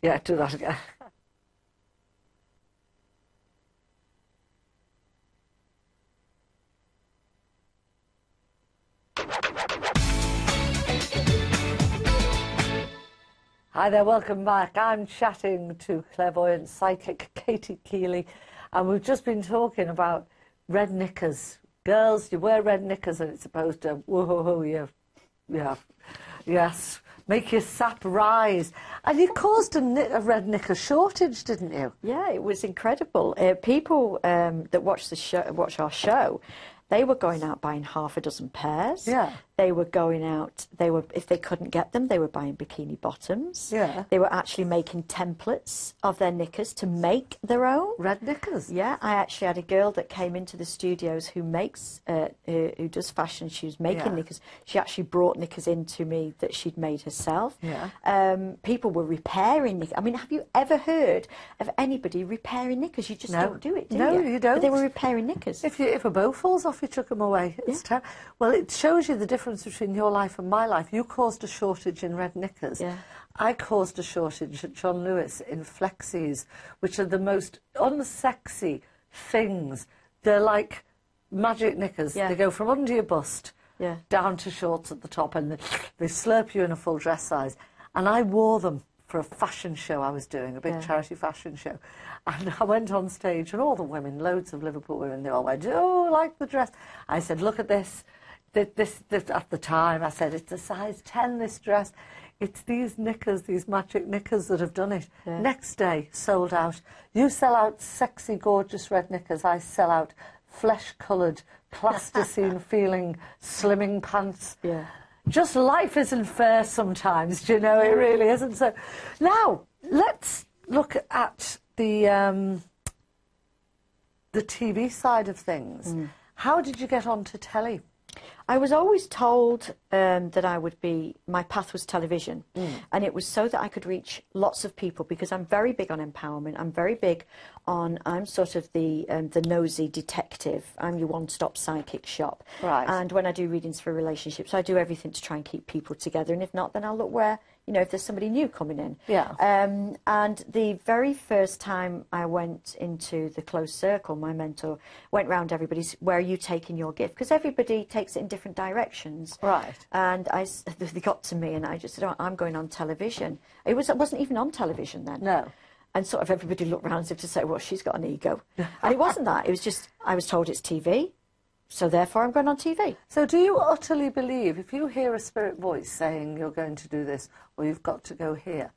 Yeah, do that again. Hi there, welcome back. I'm chatting to clairvoyant psychic Katie Keeley, and we've just been talking about red knickers. Girls, you wear red knickers and it's supposed to, whoa, yeah, yes, make your sap rise. And you caused a red knicker shortage, didn't you? Yeah, it was incredible. People that watch our show, they were going out buying half a dozen pairs. Yeah. They were going out, if they couldn't get them, they were buying bikini bottoms. Yeah. They were actually making templates of their knickers to make their own. Red knickers? Yeah, I actually had a girl that came into the studios who makes, who does fashion. She was making knickers. She actually brought knickers into me that she'd made herself. Yeah. People were repairing knickers. I mean, have you ever heard of anybody repairing knickers? You just don't do it, do you? No, you don't. But they were repairing knickers. If a bow falls off, you chuck them away. It's well, it shows you the difference between your life and my life. You caused a shortage in red knickers. Yeah. I caused a shortage at John Lewis in flexies, which are the most unsexy things. They're like magic knickers. Yeah. They go from under your bust down to shorts at the top, and they slurp you in a full dress size. And I wore them for a fashion show I was doing, a big charity fashion show. And I went on stage, and all the women, loads of Liverpool women, they all went, oh, I like the dress. I said, look at this. This at the time, I said, it's a size 10, this dress. It's these knickers, these magic knickers that have done it. Yeah. Next day, sold out. You sell out sexy, gorgeous red knickers. I sell out flesh-coloured, plasticine-feeling, slimming pants. Yeah. Just life isn't fair sometimes, do you know? It really isn't. So now, let's look at the TV side of things. How did you get onto telly? I was always told that my path was television, and it was so that I could reach lots of people, because I'm very big on empowerment. I'm very big on, I'm sort of the nosy detective. I'm your one-stop psychic shop. Right. And when I do readings for relationships, I do everything to try and keep people together, and if not, then I'll look where, you know, if there's somebody new coming in. Yeah. And the very first time I went into the closed circle, my mentor went round everybody's, where are you taking your gift? Because everybody takes it in different directions. Right. And they got to me, and I just said, oh, I'm going on television. It wasn't even on television then. No. And sort of everybody looked round as if to say, well, she's got an ego. And it wasn't that. It was just, I was told it's TV, so therefore I'm going on TV. So do you utterly believe, if you hear a spirit voice saying you're going to do this, or you've got to go here,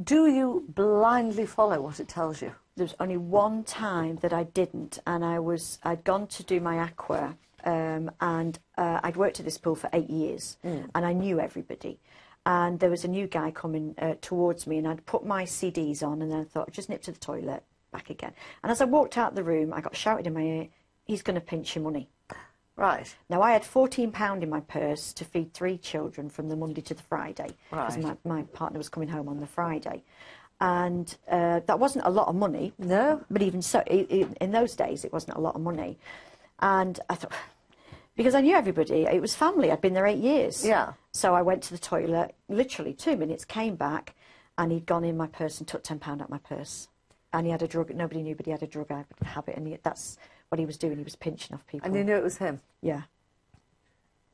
do you blindly follow what it tells you? There's only one time that I didn't, and I'd gone to do my aqua, and I'd worked at this pool for 8 years, and I knew everybody. And there was a new guy coming towards me, and I'd put my CDs on, and then I thought, I'd just nip to the toilet, back again. And as I walked out the room, I got shouted in my ear, he's going to pinch your money. Right. Now, I had £14 in my purse to feed 3 children from the Monday to the Friday, because my partner was coming home on the Friday. And that wasn't a lot of money. No. But even so, in those days, it wasn't a lot of money. And I thought, because I knew everybody, it was family, I'd been there 8 years. Yeah. So I went to the toilet, literally 2 minutes, came back, and he'd gone in my purse and took £10 out of my purse. And he had a drug, nobody knew, but he had a drug habit, and that's what he was doing, he was pinching off people. And you knew it was him? Yeah.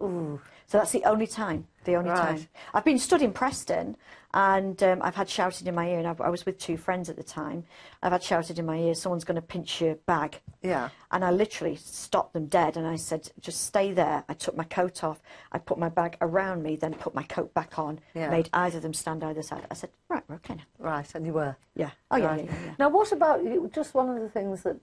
Ooh. So that's the only time, time. I've been stood in Preston, and I've had shouted in my ear, and I was with 2 friends at the time. I've had shouted in my ear, someone's going to pinch your bag. Yeah. And I literally stopped them dead, and I said, just stay there. I took my coat off, I put my bag around me, then put my coat back on, made either of them stand either side. I said, right, we're okay now. Right, and you were? Yeah. Oh, yeah, right. yeah. Now, what about you? Just one of the things that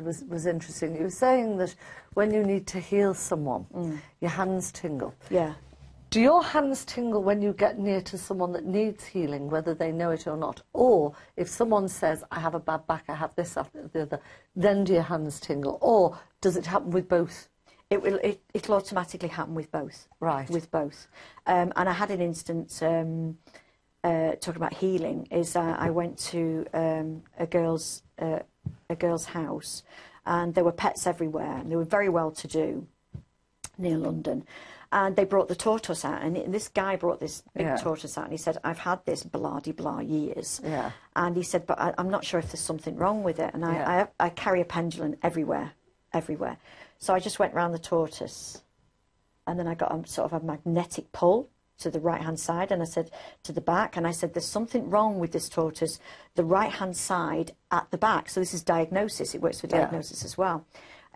was interesting, you were saying that when you need to heal someone, your hands tingle. Yeah. Do your hands tingle when you get near to someone that needs healing, whether they know it or not? Or if someone says, I have a bad back, I have this, the other, then do your hands tingle? Or does it happen with both? It'll automatically happen with both. Right. With both. And I had an instance, talking about healing, is I went to a girl's house, and there were pets everywhere, and they were very well to do near London. And they brought the tortoise out, and this guy brought this big tortoise out, and he said, I've had this blah-de-blah years. Yeah. And he said, but I'm not sure if there's something wrong with it. And I carry a pendulum everywhere. So I just went round the tortoise, and then I got a sort of a magnetic pull to the right-hand side, and I said to the back, and I said, there's something wrong with this tortoise, the right-hand side at the back. So this is diagnosis. It works for diagnosis as well.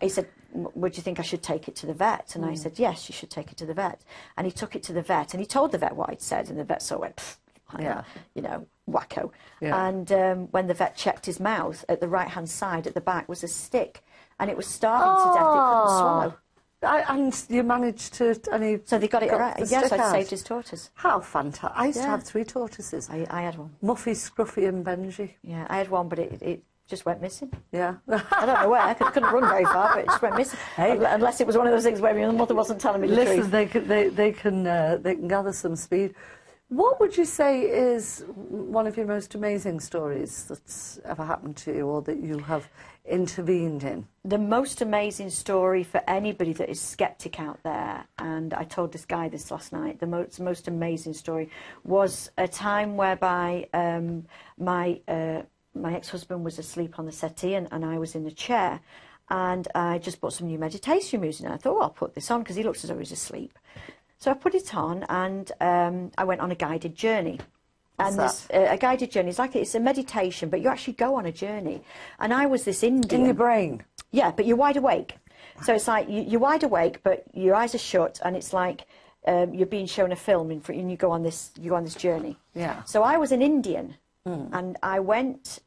He said, would you think I should take it to the vet? And I said, yes, you should take it to the vet. And he took it to the vet, and he told the vet what I'd said, and the vet sort of went, you know, wacko. Yeah. And when the vet checked his mouth, at the right-hand side, at the back, was a stick, and it was starving to death. It couldn't swallow. And you managed to... And so they got it right. Yes, I saved his tortoise. How fantastic. I used to have 3 tortoises. I had one. Muffy, Scruffy and Benji. Yeah, I had one, but it just went missing. Yeah. I don't know where. I couldn't run very far, but it just went missing. Hey. Unless it was one of those things where my mother wasn't telling me the truth. Listen, they can gather some speed. What would you say is one of your most amazing stories that's ever happened to you or that you have intervened in? The most amazing story for anybody that is sceptic out there, and I told this guy this last night, the most amazing story was a time whereby my ex-husband was asleep on the settee and I was in the chair, and I just bought some new meditation music, and I thought, I'll put this on because he looks as though he's asleep. So I put it on, and I went on a guided journey. And a guided journey is like it's a meditation, but you actually go on a journey. And I was this Indian. In your brain? Yeah, but you're wide awake. So it's like you're wide awake, but your eyes are shut, and it's like you're being shown a film, and you go on this journey. Yeah. So I was an Indian, and I went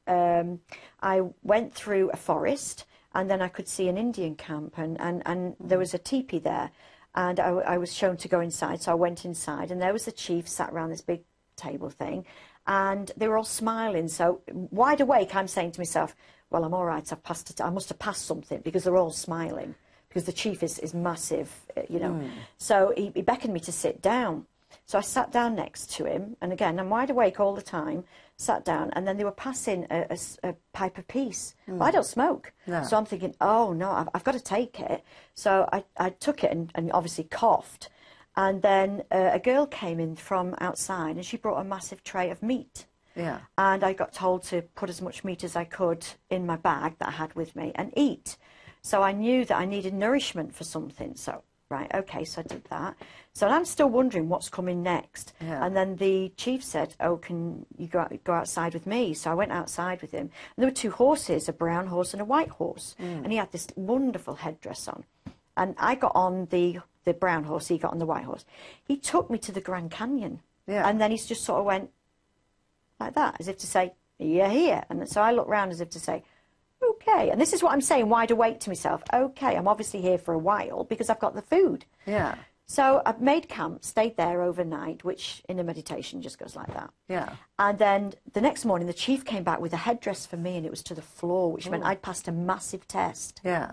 through a forest, and then I could see an Indian camp, and there was a teepee there. And I was shown to go inside, so I went inside, and there was the chief sat around this big table thing, and they were all smiling. So wide awake, I'm saying to myself, well, I'm all right, I've passed it. I must have passed something, because they're all smiling, because the chief is massive, you know. So he beckoned me to sit down. So I sat down next to him, and again, I'm wide awake all the time, sat down, and then they were passing a pipe of peace. Well, I don't smoke. No. So I'm thinking, oh, no, I've got to take it. So I took it and obviously coughed. And then a girl came in from outside, and she brought a massive tray of meat. Yeah. And I got told to put as much meat as I could in my bag that I had with me and eat. So I knew that I needed nourishment for something. So, right, OK, so I did that. So I'm still wondering what's coming next. Yeah. And then the chief said, oh, can you go outside with me? So I went outside with him. And there were 2 horses, a brown horse and a white horse. And he had this wonderful headdress on. And I got on the brown horse, he got on the white horse. He took me to the Grand Canyon. Yeah. And then he just sort of went like that, as if to say, you're here. And so I looked round as if to say, OK. And this is what I'm saying, wide awake to myself. OK, I'm obviously here for a while because I've got the food. Yeah. So I made camp, stayed there overnight, which in a meditation just goes like that. Yeah. And then the next morning, the chief came back with a headdress for me, and it was to the floor, which meant I'd passed a massive test. Yeah.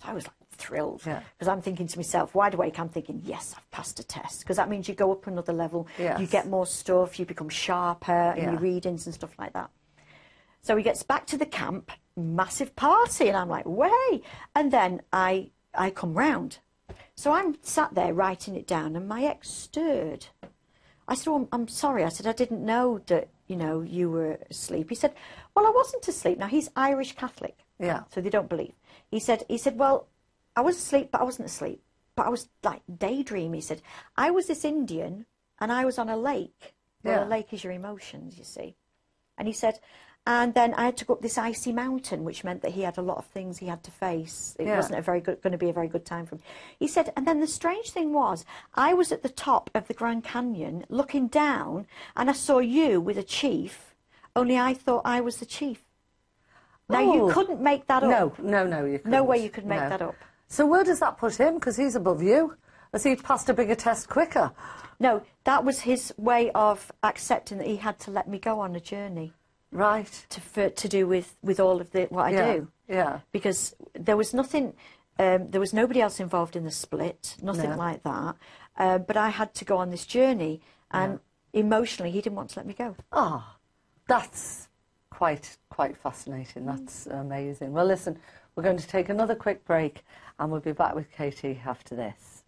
So I was like thrilled, because I'm thinking to myself, wide awake, I'm thinking, yes, I've passed a test, because that means you go up another level, you get more stuff, you become sharper in your readings and stuff like that. So he gets back to the camp, massive party, and I'm like, way! And then I come round. So I'm sat there writing it down, and my ex stirred. I said, oh, I'm sorry. I said, I didn't know that, you know, you were asleep. He said, well, I wasn't asleep. Now, he's Irish Catholic, so they don't believe. He said, well, I was asleep, but I wasn't asleep. But I was, like, daydreaming. He said, I was this Indian, and I was on a lake. Well, a lake is your emotions, you see. And he said... And then I had to go up this icy mountain, which meant that he had a lot of things he had to face. It wasn't going to be a very good time for him. He said, and then the strange thing was, I was at the top of the Grand Canyon looking down, and I saw you with a chief, only I thought I was the chief. Now, you couldn't make that up. No, you couldn't. No way you could make that up. So where does that put him? Because he's above you. As he'd passed a bigger test quicker. No, that was his way of accepting that he had to let me go on a journey. Right. To do with all of what I do. Yeah. Because there was nothing, there was nobody else involved in the split, nothing like that. But I had to go on this journey, and emotionally, he didn't want to let me go. Oh, that's quite fascinating. That's amazing. Well, listen, we're going to take another quick break, and we'll be back with Katie after this.